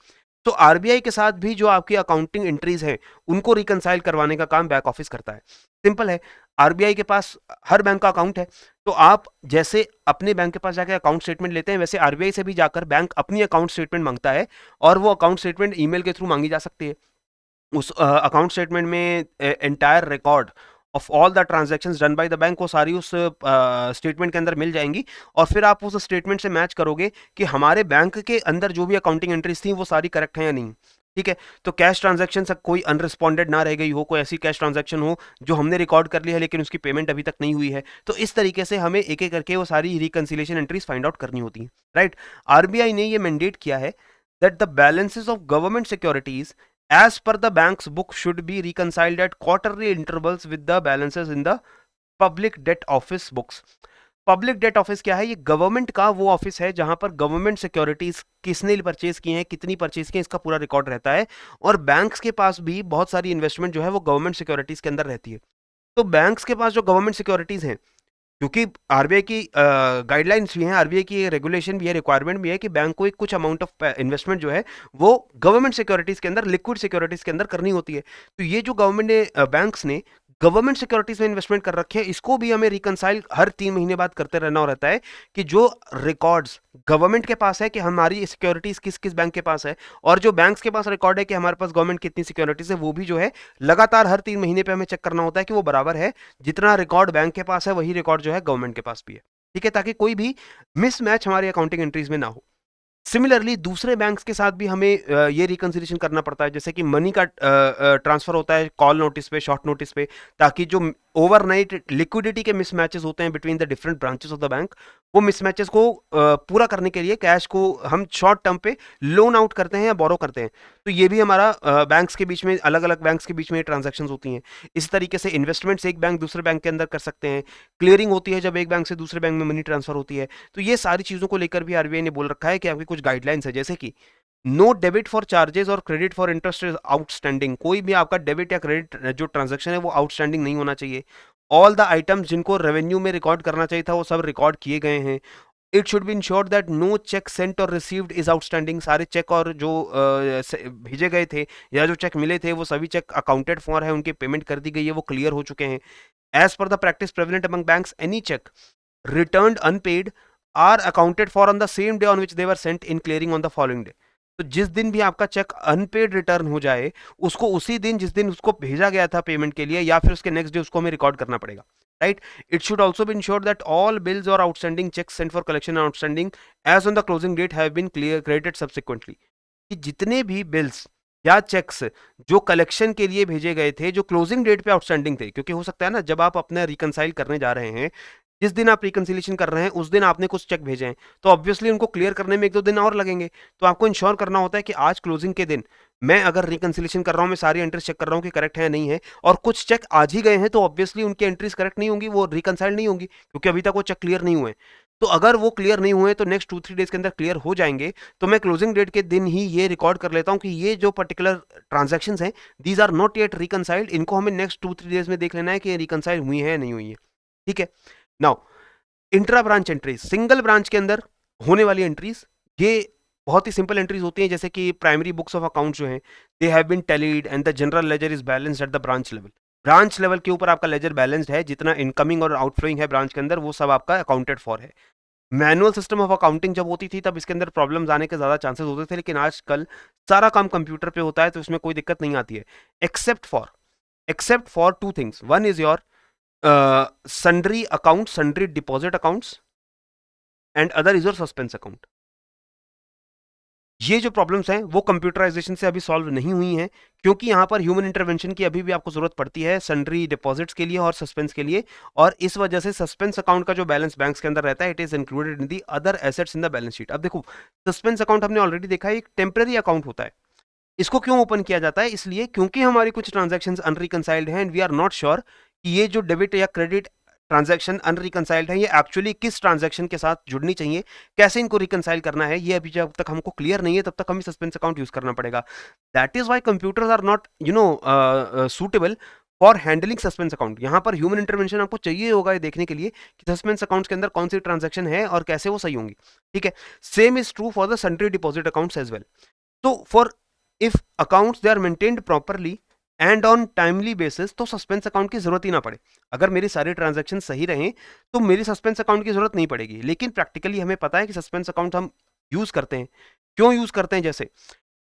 तो आरबीआई के साथ भी जो आपकी अकाउंटिंग एंट्रीज हैं उनको रिकंसाइल करवाने का काम बैक ऑफिस करता है। सिंपल है, आरबीआई के पास हर बैंक का अकाउंट है, तो आप जैसे अपने बैंक के पास जाकर अकाउंट स्टेटमेंट लेते हैं, वैसे आरबीआई से भी जाकर बैंक अपनी अकाउंट स्टेटमेंट मांगता है, और वो अकाउंट स्टेटमेंट ईमेल के थ्रू मांगी जा सकती है। उस अकाउंट स्टेटमेंट में entire record of all the transactions done by the bank वो सारी उस स्टेटमेंट के अंदर मिल जाएंगी, और फिर आप उस स्टेटमेंट से मैच करोगे कि हमारे बैंक के अंदर जो भी अकाउंटिंग एंट्रीज थी वो सारी करेक्ट है या नहीं। ठीक है, तो कैश ट्रांजैक्शन से कोई अनरिस्पॉन्डेड ना रह गई हो, कोई ऐसी कैश ट्रांजैक्शन हो जो हमने रिकॉर्ड कर ली है लेकिन उसकी पेमेंट अभी तक नहीं हुई है, तो इस तरीके से हमें एक एक करके वो सारी रिकंसिलिएशन एंट्रीज फाइंड आउट करनी होती हैं। राइट, आरबीआई ने ये मैंडेट किया है that the balances of government securities as per the banks book should be reconciled at quarterly intervals with the balances in the public debt office books. Public debt office क्या है? ये government का वो office है जहां पर government securities किसने purchase की हैं, कितनी परचेज की हैं, इसका पूरा रिकॉर्ड रहता है। और बैंक्स के पास भी बहुत सारी इन्वेस्टमेंट जो है वो गवर्नमेंट सिक्योरिटीज के अंदर रहती है। तो बैंक्स के पास जो गवर्नमेंट सिक्योरिटीज हैं, क्योंकि आरबीआई की गाइडलाइंस भी हैं, आरबीआई की रेगुलेशन भी है, रिक्वायरमेंट भी है कि बैंक को एक कुछ अमाउंट ऑफ इन्वेस्टमेंट जो है वो गवर्नमेंट सिक्योरिटीज के अंदर, लिक्विड सिक्योरिटीज के अंदर करनी होती है। तो ये जो गवर्नमेंट ने बैंक्स ने गवर्नमेंट सिक्योरिटीज में इन्वेस्टमेंट कर रखे हैं, इसको भी हमें रिकनसाइल हर 3 महीने बाद करते रहना रहता है कि जो रिकॉर्ड्स गवर्नमेंट के पास है कि हमारी सिक्योरिटीज किस किस बैंक के पास है, और जो बैंक्स के पास रिकॉर्ड है कि हमारे पास गवर्नमेंट कितनी सिक्योरिटीज है, वो भी जो है लगातार हर 3 महीने पे हमें चेक करना होता है कि वो बराबर है। जितना रिकॉर्ड बैंक के पास है वही रिकॉर्ड जो है गवर्नमेंट के पास भी है। ठीक है, ताकि कोई भी मिसमैच हमारी अकाउंटिंग एंट्रीज में ना हो। सिमिलरली दूसरे बैंक्स के साथ भी हमें ये रिकंसिलिएशन करना पड़ता है, जैसे कि मनी का ट्रांसफर होता है कॉल नोटिस पे, शॉर्ट नोटिस पे, ताकि जो ओवरनाइट लिक्विडिटी के मिसमैचेस होते हैं between the different branches of the bank, वो मिसमैचेस को पूरा करने के लिए कैश को हम शॉर्ट टर्म पे लोन आउट करते हैं या बोरो करते हैं। तो ये भी हमारा बैंक्स के बीच में, अलग अलग बैंक्स के बीच में ट्रांजेक्शन होती हैं। इस तरीके से इन्वेस्टमेंट्स एक बैंक दूसरे बैंक के अंदर कर सकते हैं। क्लियरिंग होती है जब एक बैंक से दूसरे बैंक में मनी ट्रांसफर होती है। तो ये सारी चीज़ों को लेकर भी आरबीआई ने बोल रखा है कि आपकी कुछ गाइडलाइंस है, जैसे कि नो डेबिट फॉर चार्जेस और credit for interest is outstanding. कोई भी आपका डेबिट या क्रेडिट जो ट्रांजैक्शन है वो आउटस्टैंडिंग नहीं होना चाहिए। ऑल द आइटम्स जिनको रेवेन्यू में रिकॉर्ड करना चाहिए था वो सब रिकॉर्ड किए गए हैं। It should be insured that no cheque sent और रिसीव्ड इज आउटस्टैंडिंग। सारे चेक और जो भेजे गए थे या जो चेक मिले थे वो सभी चेक अकाउंटेड फॉर है, उनकी पेमेंट कर दी गई है, वो क्लियर हो चुके हैं। As per the practice prevalent among banks, any cheque returned unpaid are accounted for on the same day on which they were sent in clearing on the following day। तो जिस दिन भी आपका चेक अनपेड रिटर्न हो जाए, उसको उसी दिन जिस दिन उसको भेजा गया था पेमेंट के लिए या फिर उसके नेक्स्ट डे उसको हमें रिकॉर्ड करना पड़ेगा, right. It should also be insured that all bills और outstanding cheques sent for collection outstanding as on the closing date have been clear credited subsequently. कि जितने भी बिल्स या चेक्स जो कलेक्शन के लिए भेजे गए थे, जो क्लोजिंग डेट पे आउटस्टैंडिंग थे, क्योंकि हो सकता है ना जब आप अपना रिकनसाइल करने जा रहे हैं, जिस दिन आप रिकंसिलिएशन कर रहे हैं उस दिन आपने कुछ चेक भेजे हैं, तो ऑब्वियसली उनको क्लियर करने में 1-2 दिन और लगेंगे। तो आपको इंश्योर करना होता है कि आज क्लोजिंग के दिन मैं अगर रिकंसिलिएशन कर रहा हूं, मैं सारी एंट्रीज चेक कर रहा हूं कि करेक्ट है नहीं है, और कुछ चेक आज ही गए हैं तो ऑब्वियसली उनकी एंट्रीज करेक्ट नहीं होंगी, वो रिकंसाइल नहीं होंगी, क्योंकि अभी तक वो चेक क्लियर नहीं हुए। तो अगर वो क्लियर नहीं हुए तो नेक्स्ट 2-3 डेज के अंदर क्लियर हो जाएंगे, तो मैं क्लोजिंग डेट के दिन ही ये रिकॉर्ड कर लेता हूं कि ये जो पर्टिकुलर ट्रांजेक्शन हैं दीज आर नॉट येट रिकंसाइल्ड। इनको हमें नेक्स्ट 2-3 डेज में देख लेना है कि रिकंसाइल हुई है या नहीं हुई है। ठीक है, now intra branch entries, single branch के अंदर होने वाली एंट्रीज, ये बहुत ही सिंपल एंट्रीज होती हैं, जैसे कि प्राइमरी बुक्स ऑफ अकाउंट जो हैं they have been tallied and the general ledger is balanced at the branch level. Branch level के ऊपर आपका लेजर बैलेंस्ड है, जितना इनकमिंग और आउटफ्लोइंग है ब्रांच के अंदर वो सब आपका अकाउंटेड फॉर है। मैनुअल सिस्टम ऑफ अकाउंटिंग जब होती थी तब इसके अंदर प्रॉब्लम्स आने के ज़्यादा चांसेस होते थे, लेकिन आजकल सारा काम कंप्यूटर पे होता है तो इसमें कोई दिक्कत नहीं आती है, except for 2 things. One is your sundry account, sundry deposit accounts and other is your suspense account। ये जो प्रॉब्लम्स हैं वो कंप्यूटराइजेशन से अभी सॉल्व नहीं हुई हैं, क्योंकि यहाँ पर ह्यूमन इंटरवेंशन की अभी भी आपको जरूरत पड़ती है सन्ड्री डिपॉजिट्स के लिए और सस्पेंस के लिए, और इस वजह से सस्पेंस अकाउंट का जो बैलेंस बैंक्स के अंदर रहता है it is included in the other assets in the balance sheet. अब देखो, सस्पेंस अकाउंट हमने ऑलरेडी देखा है, एक टेम्पररी अकाउंट होता है। इसको क्यों ओपन किया जाता है? इसलिए क्योंकि हमारी कुछ ट्रांजैक्शंस अनरिकंसाइल्ड हैं and we are not sure कि ये जो डेबिट या क्रेडिट ट्रांजैक्शन अनरिकंसाइल्ड है ये एक्चुअली किस ट्रांजैक्शन के साथ जुड़नी चाहिए, कैसे इनको रिकंसाइल करना है, ये अभी जब तक हमको क्लियर नहीं है तब तक हमें सस्पेंस अकाउंट यूज करना पड़ेगा। That is why computers are not suitable for handling suspense account. यहाँ पर ह्यूमन इंटरवेंशन आपको चाहिए होगा ये देखने के लिए कि सस्पेंस अकाउंट्स के अंदर कौन सी ट्रांजैक्शन है और कैसे वो सही होंगी। ठीक है, same is true for the sundry deposit accounts as well. तो for if accounts they are maintained properly and on timely basis, तो सस्पेंस अकाउंट की जरूरत ही ना पड़े। अगर मेरी सारी ट्रांजैक्शन सही रहें तो मेरी सस्पेंस अकाउंट की जरूरत नहीं पड़ेगी। लेकिन प्रैक्टिकली हमें पता है कि सस्पेंस अकाउंट हम यूज करते हैं, क्यों यूज करते हैं? जैसे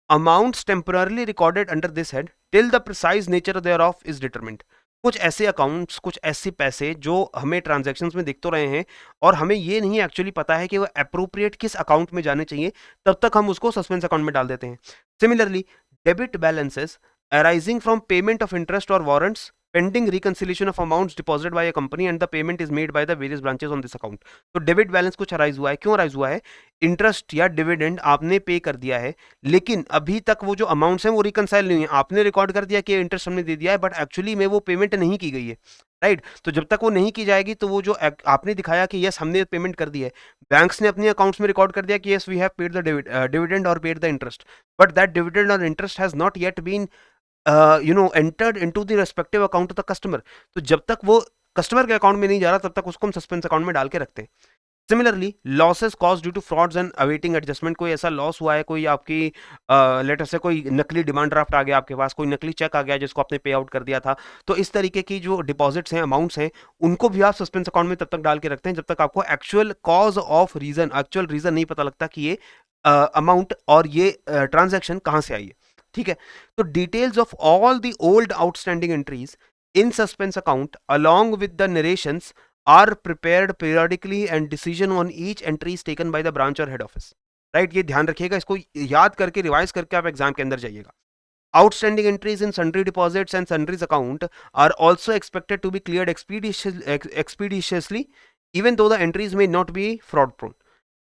amounts temporarily recorded under this head till the precise nature there of is determined. कुछ ऐसे अकाउंट्स, कुछ ऐसे पैसे जो हमें ट्रांजैक्शंस में दिख तो रहे हैं और हमें ये नहीं एक्चुअली पता है कि वो अप्रोप्रिएट किस अकाउंट में जाने चाहिए, तब तक हम उसको सस्पेंस अकाउंट में डाल देते हैं। Similarly debit balances arising from payment of interest or warrants pending reconciliation of amounts deposited by a company and the payment is made by the various branches on this account. तो debit balance कुछ arise हुआ है, क्यों arise हुआ है? Interest या dividend आपने पे कर दिया है, लेकिन अभी तक वो जो अमाउंट्स हैं वो रिकनसाइल नहीं है। आपने रिकॉर्ड कर दिया कि इंटरेस्ट हमने दे दिया है, बट एक्चुअली में वो पेमेंट नहीं की गई है, राइट? तो जब तक वो नहीं की जाएगी तो वो जो आपने दिखाया कि यस हमने पेमेंट कर दी है, बैंक्स ने अपने अकाउंट्स में रिकॉर्ड कर दिया कि yes we have paid the dividend और paid the interest, but that dividend और interest has not yet been entered into the respective account of the customer. तो जब तक वो कस्टमर के अकाउंट में नहीं जा रहा तब तक उसको हम सस्पेंस अकाउंट में डाल के रखते हैं। Similarly losses cause due to frauds and awaiting adjustment, कोई ऐसा लॉस हुआ है, कोई आपकी लेटर से कोई नकली डिमांड ड्राफ्ट आ गया आपके पास, कोई नकली चेक आ गया जिसको आपने पे आउट कर दिया था, तो इस तरीके की जो डिपॉजिट्स हैं, अमाउंट्स हैं, उनको भी आप सस्पेंस अकाउंट में तब तक डाल के रखते हैं जब तक आपको actual cause of reason, actual reason नहीं पता लगता कि ये अमाउंट और ये ट्रांजैक्शन कहाँ से आई है। ठीक है, तो details of all the old outstanding entries in suspense account along with the narrations are prepared periodically and decision on each entry is taken by the branch or head office, right? ये ध्यान रखिएगा, इसको याद करके revise करके आप exam के अंदर जाइएगा। Outstanding entries in sundry deposits and sundries account are also expected to be cleared expeditiously even though the entries may not be fraud prone।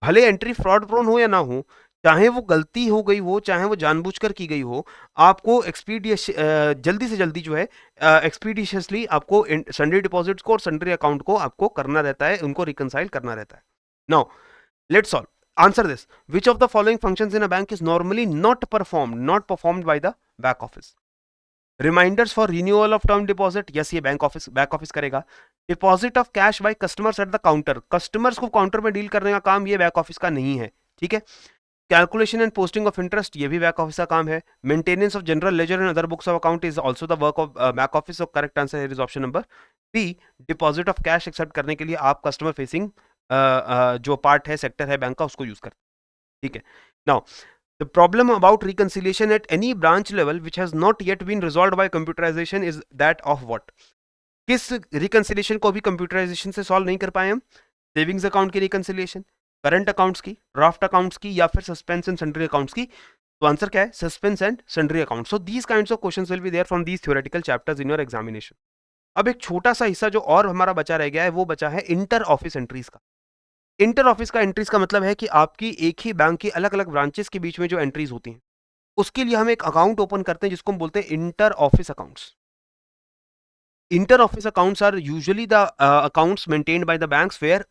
भले एंट्री फ्रॉड प्रोन हो या ना हो, चाहे वो गलती हो गई हो, चाहे वो जानबूझकर की गई हो, आपको जल्दी से जल्दी जो है एक्सपीडिशियसली आपको सन्ड्री डिपॉजिट्स को और सन्ड्री अकाउंट को आपको करना रहता है, उनको रिकनसाइल करना रहता है। Now let's solve, answer this, which of the following functions in a bank is normally not performed by the back office? Reminders for renewal of term deposit, yes ये बैक ऑफिस करेगा। Deposit of cash by customers at the counter, customers को counter में deal करने का काम ये back office का नहीं है, ठीक है। Calculation and posting of interest, ये भी बैक ऑफिस का काम है। Maintenance of general ledger and other books of account is also the work of back office. Of correct answer here is option number B, deposit of cash accept करने के लिए आप customer facing जो part है, sector है bank का, उसको use करते हैं, ठीक है। Now the problem about reconciliation at any branch level which has not yet been resolved by computerization is that of what? किस रिकंसिलिएशन को भी कंप्यूटराइजेशन से सॉल्व नहीं कर पाए हम? सेविंग्स अकाउंट की रिकंसिलिएशन, करंट अकाउंट्स की, ड्राफ्ट अकाउंट्स की, या फिर सस्पेंस एंड सन्ड्री अकाउंट्स की। तो आंसर क्या है? Suspense and sundry account. So these kinds of questions will be there from these theoretical chapters in your examination. अब एक छोटा सा हिस्सा जो और हमारा बचा रह गया है, वो बचा है इंटर ऑफिस एंट्रीज का। इंटर ऑफिस का एंट्रीज का मतलब है कि आपकी एक ही बैंक की अलग अलग ब्रांचेस के बीच में जो एंट्रीज होती हैं, उसके लिए हम एक अकाउंट ओपन करते हैं जिसको हम बोलते हैं inter office accounts. Inter office accounts are usually the accounts maintained by the banks where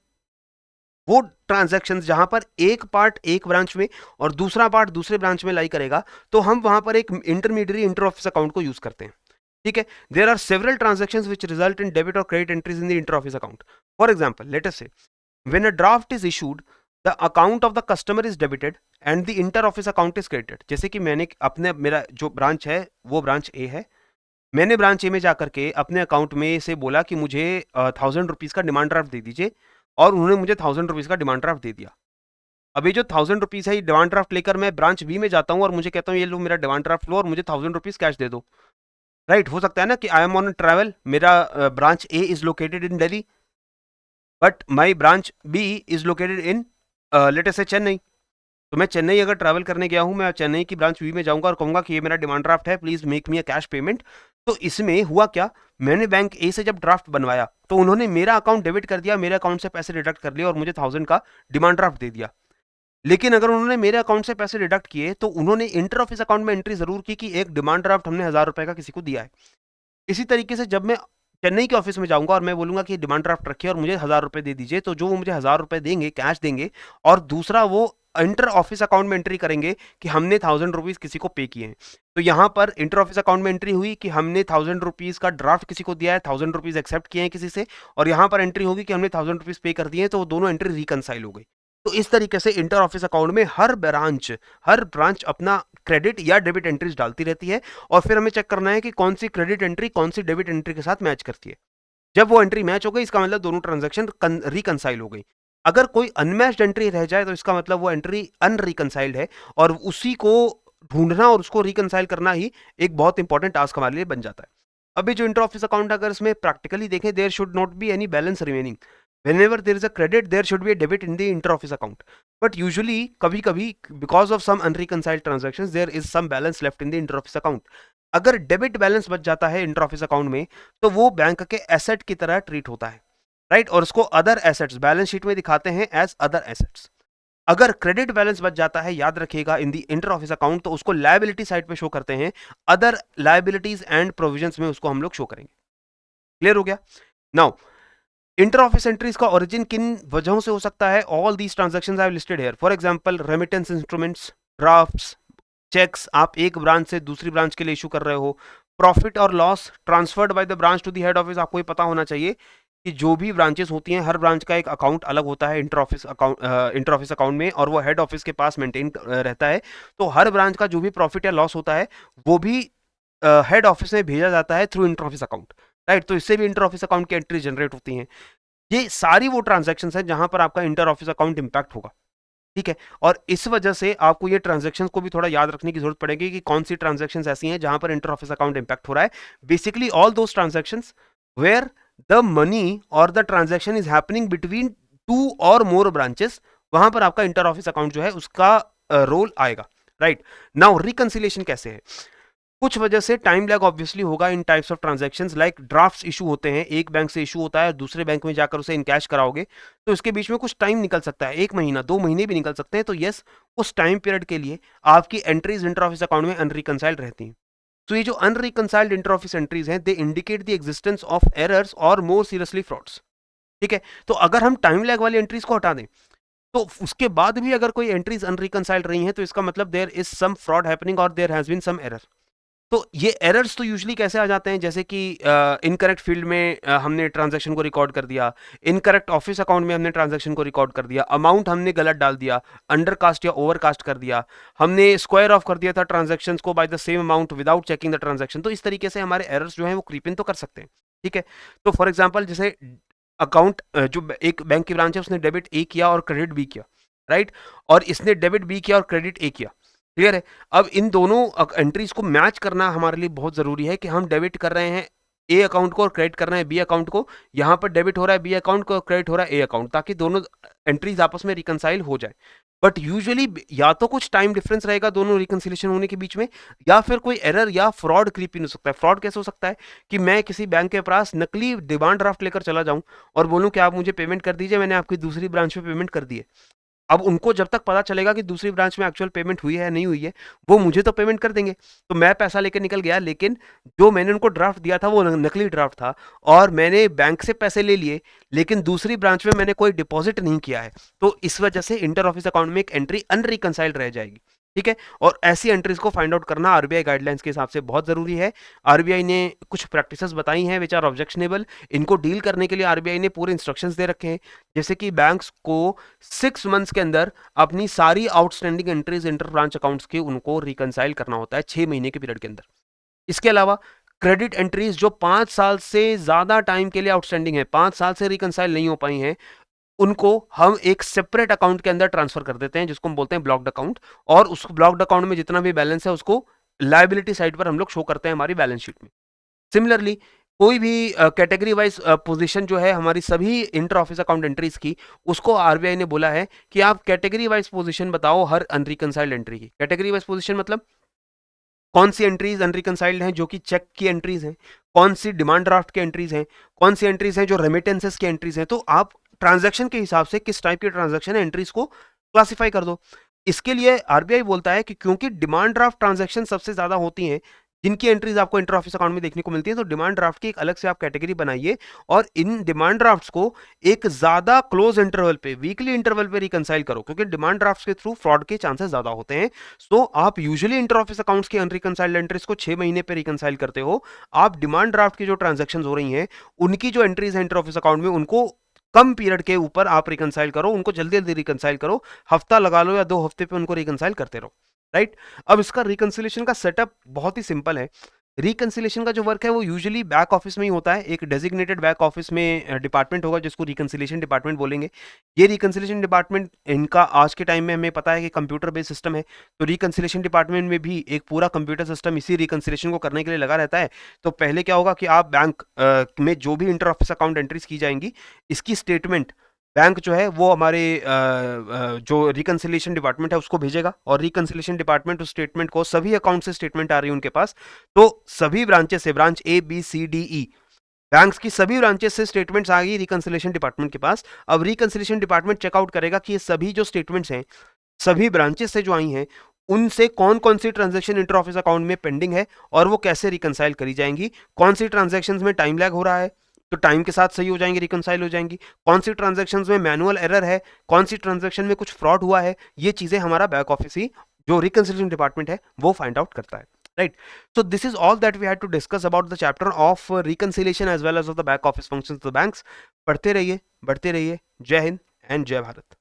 वो ट्रांजैक्शंस जहां पर एक पार्ट एक ब्रांच में और दूसरा पार्ट दूसरे ब्रांच में लाई करेगा, तो हम वहां पर एक इंटरमीडियरी इंटर ऑफिस अकाउंट को यूज करते हैं, ठीक है। There are several transactions which result in debit और credit entries in the inter office account. For example, let us say when a draft is issued, the account of the customer is debited and the inter office account is credited। जैसे कि मैंने अपने, मेरा जो branch है वो branch ए है, मैंने ब्रांच ए में जाकर के अपने अकाउंट में से बोला कि मुझे 1000 रुपीज़ का डिमांड ड्राफ्ट दे दीजिए, और उन्होंने मुझे 1000 रुपीज़ का डिमांड ड्राफ्ट दे दिया। अभी जो 1000 रुपीज़ है, ये डिमांड ड्राफ्ट लेकर मैं ब्रांच बी में जाता हूँ और मुझे कहता हूँ ये लो मेरा डिमांड ड्राफ्ट लो और मुझे 1000 रुपीज़ कैश दे दो, राइट। हो सकता है ना कि आई एम ऑन ट्रैवल, मेरा branch A is located in Delhi but my branch B is located in let us say Chennai. तो मैं चेन्नई अगर ट्रैवल करने गया हूं, मैं चेन्नई की ब्रांच बी में जाऊंगा और कहूंगा कि ये मेरा डिमांड ड्राफ्ट है, please make me a cash payment. तो इसमें हुआ क्या, मैंने बैंक ए से जब ड्राफ्ट बनवाया तो उन्होंने मेरा अकाउंट डेबिट कर दिया, मेरे अकाउंट से पैसे डिडक्ट कर लिए और मुझे 1000 का डिमांड ड्राफ्ट दे दिया। लेकिन अगर उन्होंने मेरे अकाउंट से पैसे डिडक्ट किए तो उन्होंने इंटर ऑफिस अकाउंट में एंट्री जरूर की कि एक डिमांड ड्राफ्ट हमने 1000 रुपए का किसी को दिया है। इसी तरीके से जब मैं चेन्नई के ऑफिस में जाऊंगा और मैं बोलूंगा कि डिमांड ड्राफ्ट रखिए और मुझे 1000 रुपए दे दीजिए, तो जो वो मुझे 1000 रुपए देंगे, कैश देंगे, और दूसरा वो इंटर ऑफिस अकाउंट में एंट्री करेंगे कि हमने 1000 रुपीज किसी को पे किए हैं। तो यहाँ पर इंटर ऑफिस अकाउंट में एंट्री हुई कि हमने 1000 रुपीज का ड्राफ्ट किसी को दिया है, 1000 रुपीज एक्सेप्ट किए हैं किसी से, और यहाँ पर एंट्री होगी कि हमने 1000 रुपीज पे कर दिए हैं, तो वो दोनों एंट्री रिकनसाइल हो गई। तो इस तरीके से इंटर ऑफिस अकाउंट में हर ब्रांच अपना क्रेडिट या डेबिट एंट्रीज डालती रहती है, और फिर हमें चेक करना है कि कौन सी क्रेडिट एंट्री कौन सी डेबिट एंट्री के साथ मैच करती है। जब वो एंट्री मैच हो गई, इसका मतलब दोनों ट्रांजैक्शन रिकनसाइल हो गई। अगर कोई अनमैच्ड एंट्री रह जाए तो इसका मतलब वो एंट्री अनरिकनसाइल्ड है, और उसी को ढूंढना और उसको रिकनसाइल करना ही एक बहुत इंपॉर्टेंट टास्क हमारे लिए बन जाता है। अभी जो इंटर ऑफिस अकाउंट, अगर इसमें प्रैक्टिकली देखें, there should not be any balance remaining. whenever there is a credit there should be a debit in the inter-office account, but usually कभी कभी because of some unreconciled transactions there is some balance left in the inter-office account. अगर debit balance बच जाता है inter-office account में तो वो bank के एसेट की तरह ट्रीट होता है, राइट, और उसको अदर एसेट्स बैलेंस शीट में दिखाते हैं एज अदर एसेट्स. अगर क्रेडिट बैलेंस बच जाता है, याद रखिएगा, इन दी इंटर ऑफिस अकाउंट, तो उसको लायबिलिटी साइड पे शो करते हैं, अदर लायबिलिटीज एंड प्रोविजंस में उसको हम लोग शो करेंगे. क्लियर हो गया? नाउ इंटर ऑफिस एंट्रीज का ओरिजिन किन वजहों से हो सकता है? All these transactions I have listed here. For example remittance instruments, drafts, cheques आप एक ब्रांच से दूसरी ब्रांच के लिए इशू कर रहे हो, प्रॉफिट और loss transferred by the branch to the head office. आपको ये पता होना चाहिए कि जो भी ब्रांचेस होती हैं हर ब्रांच का एक अकाउंट अलग होता है इंटर ऑफिस अकाउंट में, और वो हेड ऑफिस के पास मेंटेन रहता है. तो हर ब्रांच का जो भी प्रॉफिट या लॉस होता है वो भी हेड ऑफिस में भेजा जाता है through enter office account, right. तो इससे भी इंटर ऑफिस अकाउंट की एंट्री जनरेट होती हैं. ये सारी वो ट्रांजेक्शन है जहां पर आपका इंटर ऑफिस अकाउंट इंपैक्ट होगा, ठीक है. और इस वजह से आपको ये ट्रांजैक्शंस को भी थोड़ा याद रखने की जरूरत पड़ेगी कि कौन सी ट्रांजैक्शंस ऐसी हैं जहां पर इंटर ऑफिस अकाउंट इंपैक्ट हो रहा है. Basically all those transactions where the money और the transaction is happening between 2 और मोर ब्रांचेस, वहां पर आपका इंटर ऑफिस अकाउंट जो है उसका रोल आएगा, राइट. नाउ रिकंसिलिएशन कैसे है? कुछ वजह से टाइम लैग ऑब्वियसली होगा in types of transactions, like drafts issue होते हैं, एक बैंक से इशू होता है दूसरे बैंक में जाकर उसे इनकैश कराओगे, तो इसके बीच में कुछ टाइम निकल सकता है, 1 महीना 2 महीने भी निकल सकते हैं. तो यस, उस टाइम पीरियड के लिए आपकी एंट्रीज इंटर ऑफिस अकाउंट में अनरिकंसाइल्ड रहती हैं. तो ये जो अनरिकंसाइल्ड इंटर ऑफिस एंट्रीज हैं, they indicate the existence of errors और मोर सीरियसली फ्रॉड्स, ठीक है. तो अगर हम टाइम लैग वाली एंट्रीज को हटा दें तो उसके बाद भी अगर कोई एंट्रीज अनरिकंसाइल्ड रही हैं तो इसका मतलब there is some fraud happening और there has been some error. तो ये एरर्स तो यूजुअली कैसे आ जाते हैं, जैसे कि इनकरेक्ट फील्ड में हमने ट्रांजैक्शन को रिकॉर्ड कर दिया, इनकरेक्ट ऑफिस अकाउंट में हमने ट्रांजैक्शन को रिकॉर्ड कर दिया, अमाउंट हमने गलत डाल दिया, अंडरकास्ट या ओवरकास्ट कर दिया, हमने स्क्वायर ऑफ कर दिया था ट्रांजैक्शंस को by the same amount without checking the transaction. तो इस तरीके से हमारे एरर्स जो हैं वो क्रीप इन तो कर सकते हैं, ठीक है. तो फॉर एग्जाम्पल जैसे अकाउंट जो एक बैंक की ब्रांच है उसने डेबिट ए किया और क्रेडिट बी किया, राइट, और इसने डेबिट बी किया और क्रेडिट ए किया. क्लियर है? अब इन दोनों एंट्रीज को मैच करना हमारे लिए बहुत जरूरी है कि हम डेबिट कर रहे हैं ए अकाउंट को और क्रेडिट कर रहे हैं बी अकाउंट को. यहाँ पर डेबिट हो रहा है बी अकाउंट को और क्रेडिट हो रहा है ए अकाउंट, ताकि दोनों एंट्रीज आपस में रिकंसाइल हो जाए. बट यूजुअली या तो कुछ टाइम डिफरेंस रहेगा दोनों रिकंसिलेशन होने के बीच में, या फिर कोई एरर या फ्रॉड क्रीप इन हो सकता है. फ्रॉड कैसे हो सकता है कि मैं किसी बैंक के पास नकली डिमांड ड्राफ्ट लेकर चला जाऊं और बोलूं कि आप मुझे पेमेंट कर दीजिए, मैंने आपकी दूसरी ब्रांच में पेमेंट कर दी है. अब उनको जब तक पता चलेगा कि दूसरी ब्रांच में एक्चुअल पेमेंट हुई है या नहीं हुई है, वो मुझे तो पेमेंट कर देंगे. तो मैं पैसा लेकर निकल गया, लेकिन जो मैंने उनको ड्राफ्ट दिया था वो नकली ड्राफ्ट था, और मैंने बैंक से पैसे ले लिए लेकिन दूसरी ब्रांच में मैंने कोई डिपॉजिट नहीं किया है. तो इस वजह से इंटर ऑफिस अकाउंट में एक एंट्री अनरिकंसाइल्ड रह जाएगी, ठीक है. और ऐसी एंट्रीज को फाइंड आउट करना आरबीआई गाइडलाइंस के हिसाब से बहुत जरूरी है. आरबीआई ने कुछ प्रैक्टिसेस बताई हैं विच आर ऑब्जेक्शनेबल. इनको डील करने के लिए आरबीआई ने पूरे इंस्ट्रक्शंस दे रखे हैं, जैसे कि बैंक्स को 6 मंथ्स के अंदर अपनी सारी outstanding entries inter branch accounts की उनको रिकंसाइल करना होता है 6 महीने के पीरियड के अंदर. इसके अलावा क्रेडिट एंट्रीज जो 5 साल से ज्यादा टाइम के लिए आउटस्टैंडिंग है, 5 साल से रिकंसाइल नहीं हो पाई हैं, उनको हम एक सेपरेट अकाउंट के अंदर ट्रांसफर कर देते हैं जिसको हम बोलते हैं ब्लॉक्ड अकाउंट, और उस ब्लॉक्ड अकाउंट में जितना भी बैलेंस है उसको लायबिलिटी साइड पर हम लोग शो करते हैं हमारी बैलेंस शीट में. सिमिलरली कोई भी कैटेगरी वाइज पोजीशन जो है हमारी सभी इंटर ऑफिस अकाउंट एंट्रीज की, उसको आरबीआई ने बोला है कि आप कैटेगरी वाइज पोजीशन बताओ हर अनरिकंसाइल्ड एंट्री की. कैटेगरी वाइज पोजीशन मतलब कौन सी एंट्रीज अनरिकंसाइल्ड हैं जो कि चेक की एंट्रीज हैं, कौन सी डिमांड ड्राफ्ट की एंट्रीज हैं, कौन सी एंट्रीज हैं जो रेमिटेंसेस की एंट्रीज हैं. तो आप ट्रांजैक्शन के हिसाब से किस टाइप की ट्रांजैक्शन है एंट्रीज को क्लासिफाई कर दो. इसके लिए आरबीआई बोलता है कि क्योंकि डिमांड ड्राफ्ट ट्रांजैक्शन सबसे ज्यादा होती हैं जिनकी एंट्रीज आपको इंटर ऑफिस अकाउंट में देखने को मिलती है, तो डिमांड ड्राफ्ट की एक अलग से आप कैटेगरी बनाइए और इन डिमांड ड्राफ्ट्स को एक ज्यादा क्लोज इंटरवल पे, वीकली इंटरवल पे रिकंसाइल करो, क्योंकि डिमांड ड्राफ्ट्स के थ्रू फ्रॉड के चांसेस ज्यादा होते हैं. सो आप यूजुअली इंटर ऑफिस अकाउंट्स की अनरिकंसाइल्ड एंट्रीज को 6 महीने पे रिकंसाइल करते हो. आप डिमांड ड्राफ्ट की जो ट्रांजेक्शन हो रही हैं उनकी जो एंट्रीज है इंटर ऑफिस अकाउंट में उनको कम पीरियड के ऊपर आप रिकंसाइल करो, उनको जल्दी जल्दी रिकंसाइल करो, हफ्ता लगा लो या 2 हफ्ते पे उनको रिकंसाइल करते रहो, राइट. अब इसका रिकंसिलेशन का सेटअप बहुत ही सिंपल है. रिकंसिलेशन का जो वर्क है वो यूजुअली बैक ऑफिस में ही होता है। एक डेजिग्नेटेड बैक ऑफिस में डिपार्टमेंट होगा जिसको रिकंसिलेशन डिपार्टमेंट बोलेंगे। ये रिकंसिलेशन डिपार्टमेंट इनका आज के टाइम में हमें पता है कि कंप्यूटर बेस्ड सिस्टम है, तो रिकंसिलेशन डिपार्टमेंट में भी एक पूरा कंप्यूटर सिस्टम इसी रिकंसिलेशन को करने के लिए लगा रहता है। तो पहले क्या होगा कि आप बैंक में जो भी इंटर ऑफिस अकाउंट एंट्रीज की जाएंगी, इसकी स्टेटमेंट बैंक जो है वो हमारे जो रिकंसिलेशन डिपार्टमेंट है उसको भेजेगा, और रिकंसिलेशन डिपार्टमेंट उस स्टेटमेंट को, सभी अकाउंट से स्टेटमेंट आ रही है उनके पास, तो सभी ब्रांचेस से, branch A B C D E, banks की सभी ब्रांचेस से स्टेटमेंट्स आ गई रिकंसिलेशन डिपार्टमेंट के पास। अब रिकंसिलेशन डिपार्टमेंट चेकआउट करेगा कि ये सभी जो स्टेटमेंट्स हैं सभी ब्रांचेस से जो आई हैं उनसे कौन कौन सी ट्रांजैक्शन इंटर ऑफिस अकाउंट में पेंडिंग है और वो कैसे रिकंसाइल करी जाएंगी, कौन सी ट्रांजैक्शंस में टाइम लैग हो रहा है तो टाइम के साथ सही हो जाएंगी, रिकंसाइल हो जाएंगी, कौन सी ट्रांजैक्शंस में मैनुअल एरर है, कौन सी ट्रांजैक्शन में कुछ फ्रॉड हुआ है, ये चीजें हमारा बैक ऑफिस ही, जो रिकंसिलेशन डिपार्टमेंट है, वो फाइंड आउट करता है। Right, so this is all that we had to discuss about the chapter of reconciliation as well as of the back office functions of the banks. पढ़ते रहिए, बढ़ते रहिए। जय हिंद एंड जय भारत।